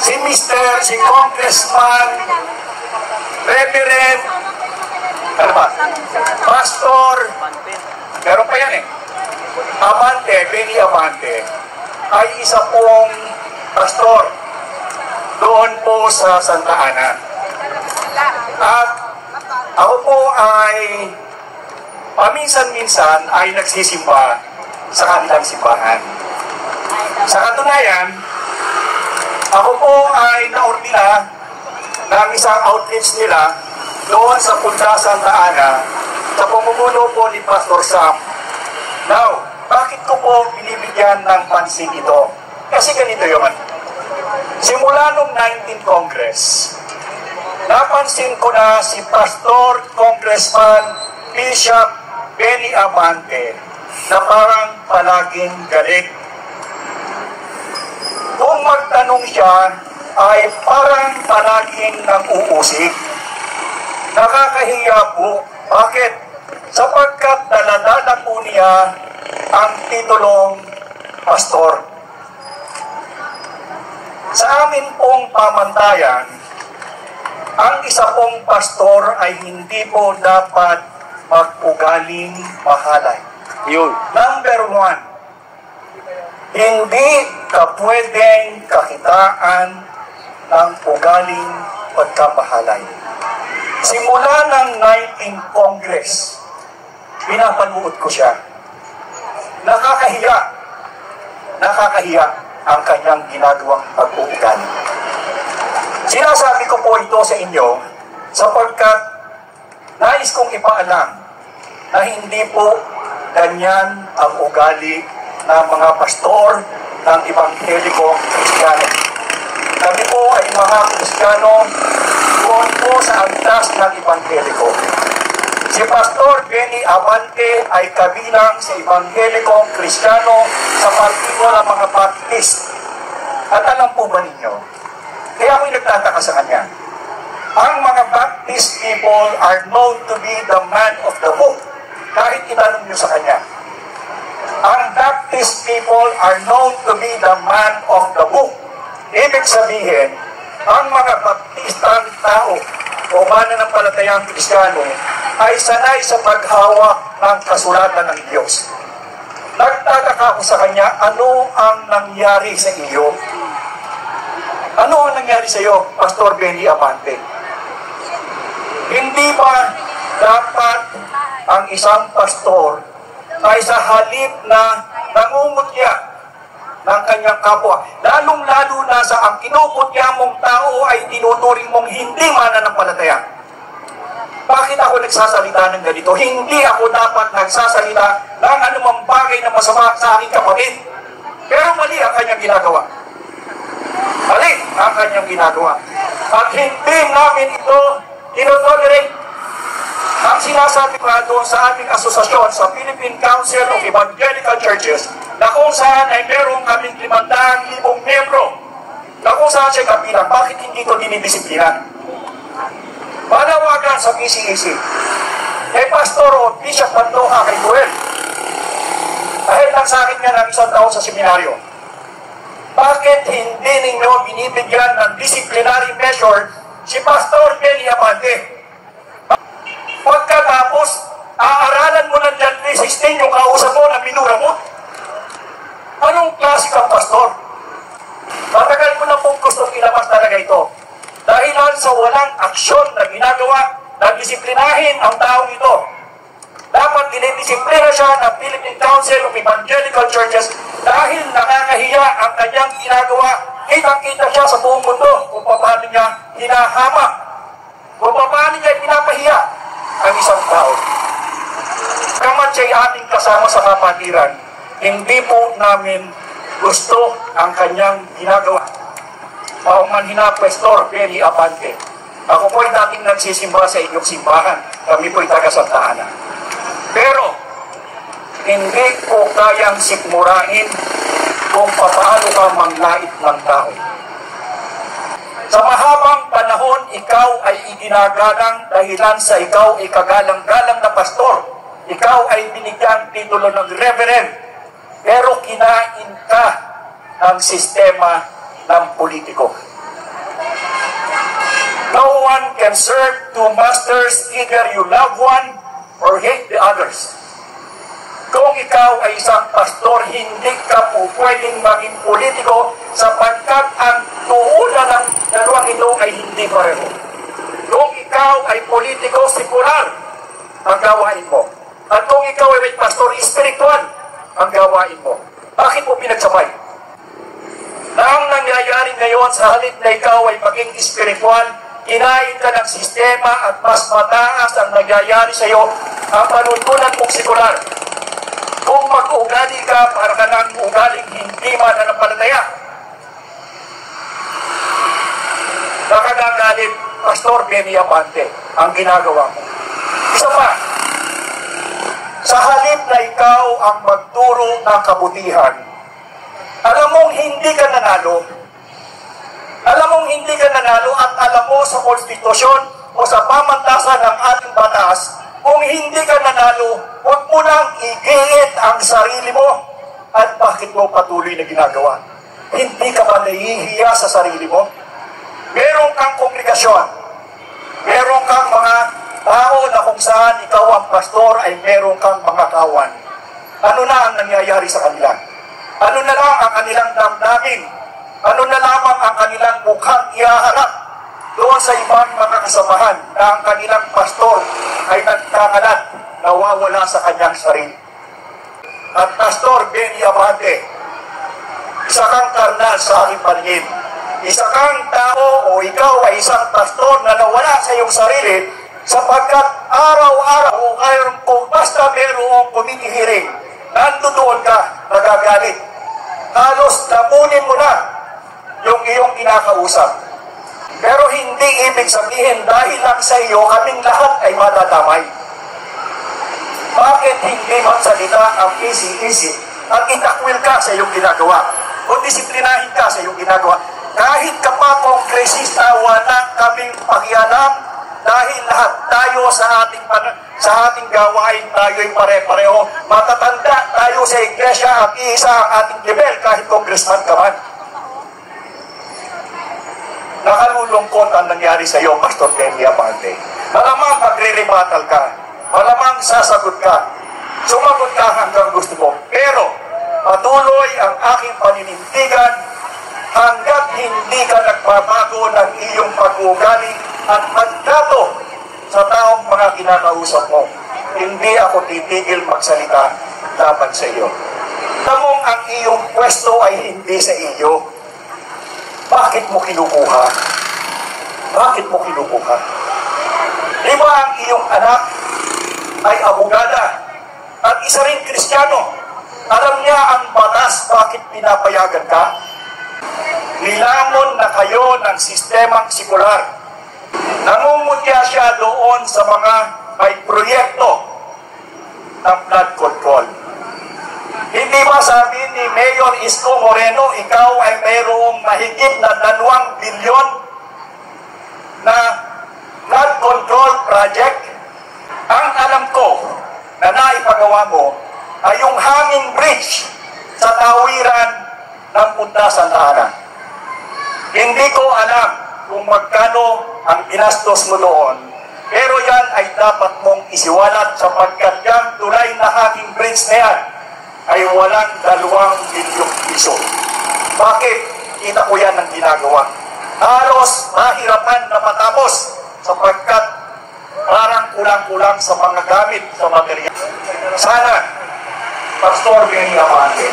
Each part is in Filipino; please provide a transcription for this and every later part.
si Congressman, Reverend, ano ba? Pastor, meron pa yan eh. Abante, Benny Abante, ay isa pong pastor doon po sa Santa Ana. At ako po ay paminsan-minsan ay nagsisimba sa kanilang simbahan. Sa katunayan, ako po ay naordina ng isang outlets nila doon sa Punta Santa Ana sa pamumuno po ni Pastor Sam. Now, bakit ko po binibigyan ng pansin ito? Kasi ganito yun. Simula nung 19th Congress, napansin ko na si Pastor Congressman Bishop Benny Abante na parang palaging galit. Kung magtanong siya, ay parang palaging nag-uusig. Nakakahiya po. Bakit? Sapagkat daladala po niya ang titulong pastor. Sa amin pong pamantayan, ang isa pong pastor ay hindi po dapat mag-ugaling mahalay. Yun. Number one, hindi ka pwedeng kakitaan ng ugaling pagkamahalay. Simula ng 19th Congress, pinapanood ko siya. Nakakahiya ang kanyang ginagawang pag-uugali. Sinasabi ko po ito sa inyo sapagkat nais kong ipaalam na hindi po ganyan ang ugali ng mga pastor ng Ebanghelikong Kristiyano. Kami po ay mga Kristiyano doon po sa antas ng Ebangheliko. Si Pastor Benny Abante ay kabilang sa Ebanghelikong Kristiyano sa partido ng mga Baptist. At alam po ba ninyo, kaya ako'y nagtataka sa kanya, ang mga Baptist people are known to be the man of the book. Kahit itanong nyo sa kanya, ang Baptist people are known to be the man of the book. Ibig sabihin, ang mga Baptistang tao o mananampalatayang Kristiyano ay sanay sa paghawak ng kasulatan ng Diyos. Nagtataka ko sa kanya, ano ang nangyari sa iyo? Ano ang nangyari sa iyo, Pastor Benny Abante? Hindi ba dapat ang isang pastor ay sa halip na nangungutya ng kanyang kapwa, lalong-lalo na sa ang kinukutya mong tao ay tinuturing mong hindi mananampalataya? Bakit ako nagsasalita ng ganito? Hindi ako dapat nagsasalita ng anumang bagay na masama sa aking kapatid. Pero mali ang kanyang ginagawa. Mali ang kanyang ginagawa. At hindi namin ito tinotolerate. Ang sinasabi ko doon sa aming asosasyon sa Philippine Council of Evangelical Churches na kung saan ay meron kaming 500,000 membro na kung saan siya kabilang, bakit hindi ito dinidisiplina? Panawagan sa PCEC kay Pastor o Bishop Pantoja kay Joel, dahil lang sa akin nga ng isang taon sa seminaryo, bakit hindi ninyo binibigyan ng disciplinary measure si Pastor Benny Abante? Pagkatapos, aaralan mo ng John 3:16 yung kausap mo na minura mo? Anong klase kang pastor? Matagal ko na pong gustong ilabas talaga ito. Dahil sa walang aksyon na ginagawa na disiplinahin ang taong ito. Dapat dinidisiplina siya ng Philippine Council of Evangelical Churches dahil nakakahiya ang kanyang ginagawa. Kitang-kita siya sa buong mundo kung paano niya hinahama, kung paano niya pinapahiya ang isang tao. Kamat siya'y ating kasama sa kapatiran, hindi po namin gusto ang kanyang ginagawa. Paumanhina, Pastor Benny Abante. Ako po ay dating nagsisimba sa inyong simbahan. Kami po ay taga Santa Ana. Pero, hindi ko kayang sikmurain kung paano ka manglait ng tao. Sa mahabang panahon, ikaw ay iginagalang dahilan sa ikaw ay kagalang-galang na pastor. Ikaw ay binigyan titulo ng reverend. Pero kinain ka ng sistema ng politiko. can serve two masters, either you love one or hate the others. Kung ikaw ay isang pastor, hindi ka po pwedeng maging politiko sapagkat ang tuunan ng dalawang ito ay hindi pareho. Kung ikaw ay politiko, sekular, ang gawain mo. At kung ikaw ay pastor spiritual, ang gawain mo. Bakit mo pinagsabay? Na ang nangyayari ngayon sa halip na ikaw ay maging spiritual, kinain ka ng sistema at mas mataas ang nangyayari sa iyo ang panuntunan mong sekular. Kung mag-ugali ka, para ka ng ugaling hindi mananampalataya. Nakagagalit, Pastor Benny Abante, ang ginagawa mo. Isa pa, sa halip na ikaw ang magturo ng kabutihan, alam mong hindi ka nanalo. Alam mong hindi ka nanalo at alam mo sa konstitusyon o sa pamantasan ng ating batas, kung hindi ka nanalo, huwag mo nang igiit ang sarili mo. At bakit mo patuloy na ginagawa? Hindi ka ba nahihiya sa sarili mo? Meron kang kongregasyon. Meron kang mga tao na kung saan ikaw ang pastor ay meron kang mga kawan. Ano na ang nangyayari sa kanila? Ano na lang ang kanilang damdamin? Ano na lamang ang kanilang mukhang ihaharap doon sa ibang mga kasamahan na ang kanilang pastor ay nagkakalat, nawawala sa kanyang sarili. At Pastor Benny Abante, isa kang karnal sa aking paningin. Isa kang tao o ikaw ay isang pastor na nawala sa iyong sarili sapagkat araw-araw kung basta mayroong committee hearing, nandoon ka, nagagalit. Halos napunin mo na yung iyong kinakausap. Pero hindi ibig sabihin dahil lang sa iyo, kaming lahat ay madadamay. Bakit hindi magsalita ang easy-easy at itakwil ka sa iyong ginagawa? O disiplinahin ka sa iyong ginagawa? Kahit ka pa kongresista, wala kaming pakialam dahil lahat tayo sa ating gawain, tayo ay pare-pareho. Matatanda tayo sa iglesia at isa ang ating level kahit congressman ka man. Nakalulungkot ang nangyari sa iyo, Pastor Benny Abante. Malamang magre-rebattle ka. Malamang sasagot ka. Sumagot ka hanggang gusto mo. Pero patuloy ang aking paninindigan hanggat hindi ka nagbabago ng iyong pag-uugali at pagtrato sa taong mga kinakausap mo. Hindi ako titigil magsalita laban sa iyo. Tamong ang iyong pwesto ay hindi sa iyo. Bakit mo kinukuha? Bakit mo kinukuha? Di ba ang iyong anak ay abogada at isa rin Kristiyano? Alam niya ang batas, bakit pinapayagan ka? Nilamon na kayo ng sistemang sekular. Namumutya siya doon sa mga may proyekto ng flood control. Hindi ba sabi ni Mayor Isko Moreno, ikaw ay mayroong mahigit na 2 bilyon na flood control project? Ang alam ko na naipagawa mo ay yung hanging bridge sa tawiran ng Punta Santa Ana. Hindi ko alam kung magkano ang ginastos mo doon, pero yan ay dapat mong isiwalat sapagkat yung tulay na hanging bridge na yan ay walang 2 bilyong piso. Bakit? Kita ko yan ang ginagawa. Halos mahirapan na matapos sapagkat parang kulang-kulang sa mga gamit, sa material. Sana, Pastor Benny Abante,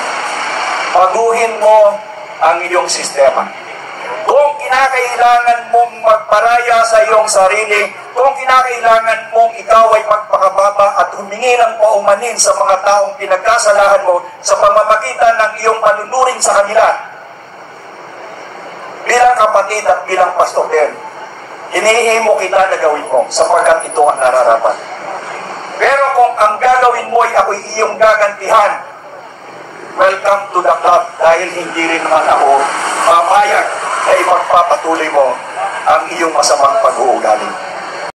baguhin mo ang iyong sistema. Kung kinakailangan mong magparaya sa iyong sarili, kung kinakailangan mong ikaw ay magpakababa at humingi ng paumanin sa mga taong pinagkasalahan mo sa pamamagitan ng iyong panunuring sa kanila, bilang kapatid at bilang pastor din, hinihimo kita na gawin mo sapagkat ito ang nararapat. Pero kung ang gagawin mo ay ako'y iyong gagantihan, welcome to the club dahil hindi rin naman ako papayag na ipagpapatuloy mo ang iyong masamang pag-uugali.